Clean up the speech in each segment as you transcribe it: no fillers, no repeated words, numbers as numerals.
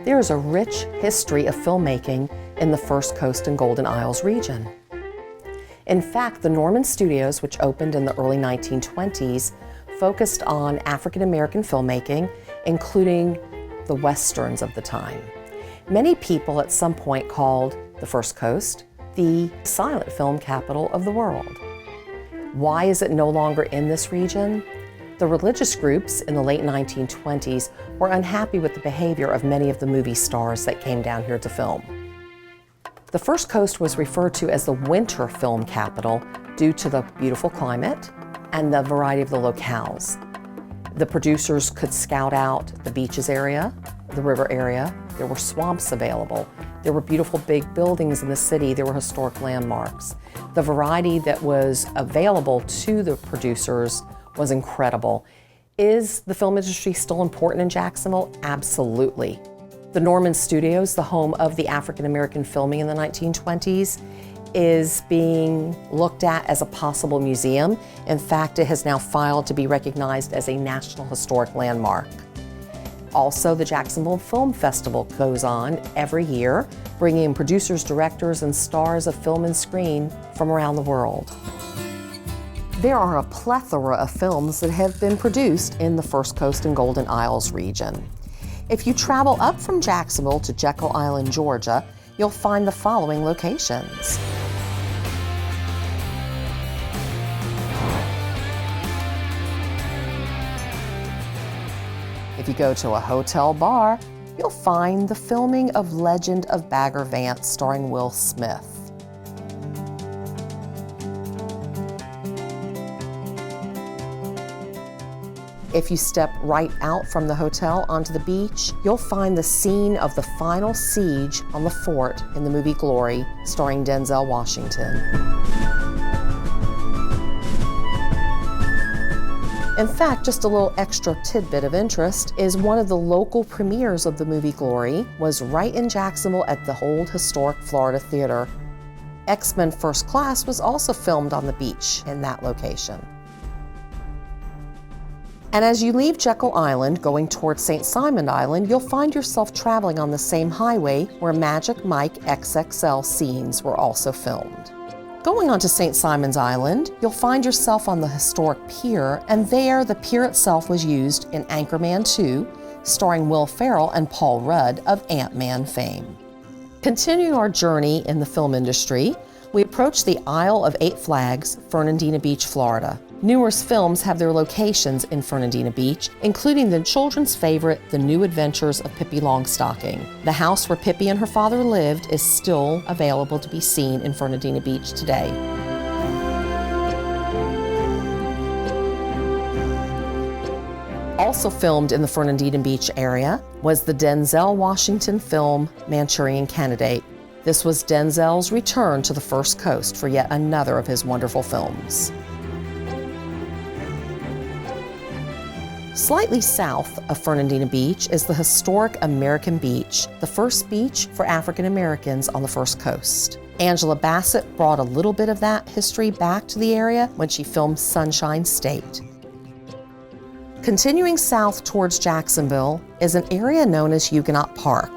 There is a rich history of filmmaking in the First Coast and Golden Isles region. In fact, the Norman Studios, which opened in the early 1920s, focused on African American filmmaking, including the westerns of the time. Many people at some point called the First Coast the silent film capital of the world. Why is it no longer in this region? The religious groups in the late 1920s were unhappy with the behavior of many of the movie stars that came down here to film. The First Coast was referred to as the winter film capital due to the beautiful climate and the variety of the locales. The producers could scout out the beaches area, the river area. There were swamps available. There were beautiful big buildings in the city. There were historic landmarks. The variety that was available to the producers was incredible. Is the film industry still important in Jacksonville? Absolutely. The Norman Studios, the home of the African American filming in the 1920s, is being looked at as a possible museum. In fact, it has now filed to be recognized as a National Historic Landmark. Also, the Jacksonville Film Festival goes on every year, bringing producers, directors, and stars of film and screen from around the world. There are a plethora of films that have been produced in the First Coast and Golden Isles region. If you travel up from Jacksonville to Jekyll Island, Georgia, you'll find the following locations. If you go to a hotel bar, you'll find the filming of Legend of Bagger Vance starring Will Smith. If you step right out from the hotel onto the beach, you'll find the scene of the final siege on the fort in the movie Glory, starring Denzel Washington. In fact, just a little extra tidbit of interest is one of the local premieres of the movie Glory was right in Jacksonville at the old historic Florida Theater. X-Men First Class was also filmed on the beach in that location. And as you leave Jekyll Island, going towards St. Simon Island, you'll find yourself traveling on the same highway where Magic Mike XXL scenes were also filmed. Going on to St. Simon's Island, you'll find yourself on the historic pier, and there the pier itself was used in Anchorman 2, starring Will Ferrell and Paul Rudd of Ant-Man fame. Continuing our journey in the film industry, we approach the Isle of Eight Flags, Fernandina Beach, Florida. Numerous films have their locations in Fernandina Beach, including the children's favorite, The New Adventures of Pippi Longstocking. The house where Pippi and her father lived is still available to be seen in Fernandina Beach today. Also filmed in the Fernandina Beach area was the Denzel Washington film Manchurian Candidate. This was Denzel's return to the First Coast for yet another of his wonderful films. Slightly south of Fernandina Beach is the historic American Beach, the first beach for African Americans on the First Coast. Angela Bassett brought a little bit of that history back to the area when she filmed Sunshine State. Continuing south towards Jacksonville is an area known as Huguenot Park.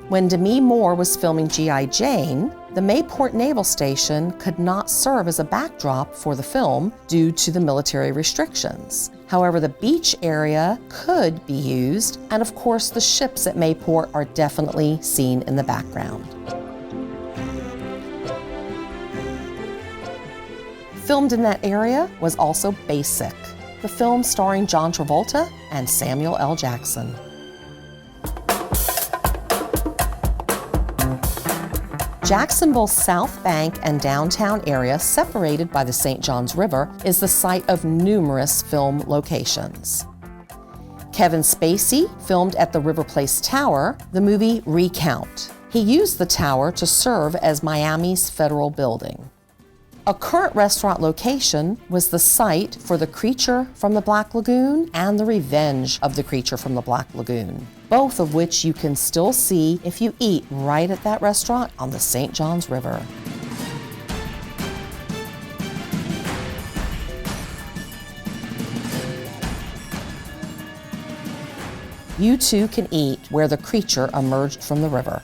When Demi Moore was filming G.I. Jane, the Mayport Naval Station could not serve as a backdrop for the film due to the military restrictions. However, the beach area could be used, and of course the ships at Mayport are definitely seen in the background. Filmed in that area was also Basic, the film starring John Travolta and Samuel L. Jackson. Jacksonville's South Bank and downtown area, separated by the St. Johns River, is the site of numerous film locations. Kevin Spacey filmed at the River Place Tower the movie Recount. He used the tower to serve as Miami's federal building. A current restaurant location was the site for The Creature from the Black Lagoon and The Revenge of the Creature from the Black Lagoon, both of which you can still see if you eat right at that restaurant on the St. Johns River. You Too Can Eat, where the creature emerged from the river.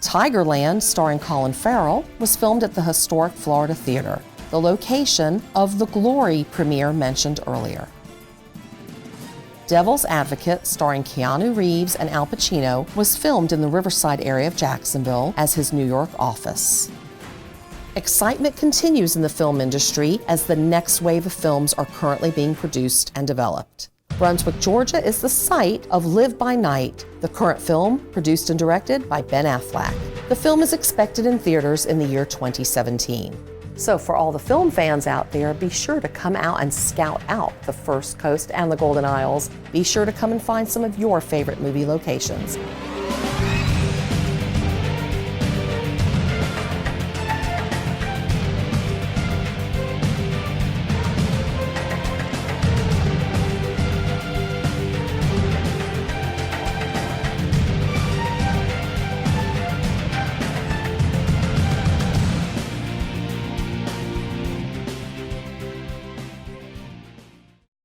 Tigerland, starring Colin Farrell, was filmed at the historic Florida Theater, the location of the Glory premiere mentioned earlier. Devil's Advocate, starring Keanu Reeves and Al Pacino, was filmed in the Riverside area of Jacksonville as his New York office. Excitement continues in the film industry as the next wave of films are currently being produced and developed. Brunswick, Georgia is the site of Live by Night, the current film produced and directed by Ben Affleck. The film is expected in theaters in the year 2017. So for all the film fans out there, be sure to come out and scout out the First Coast and the Golden Isles. Be sure to come and find some of your favorite movie locations.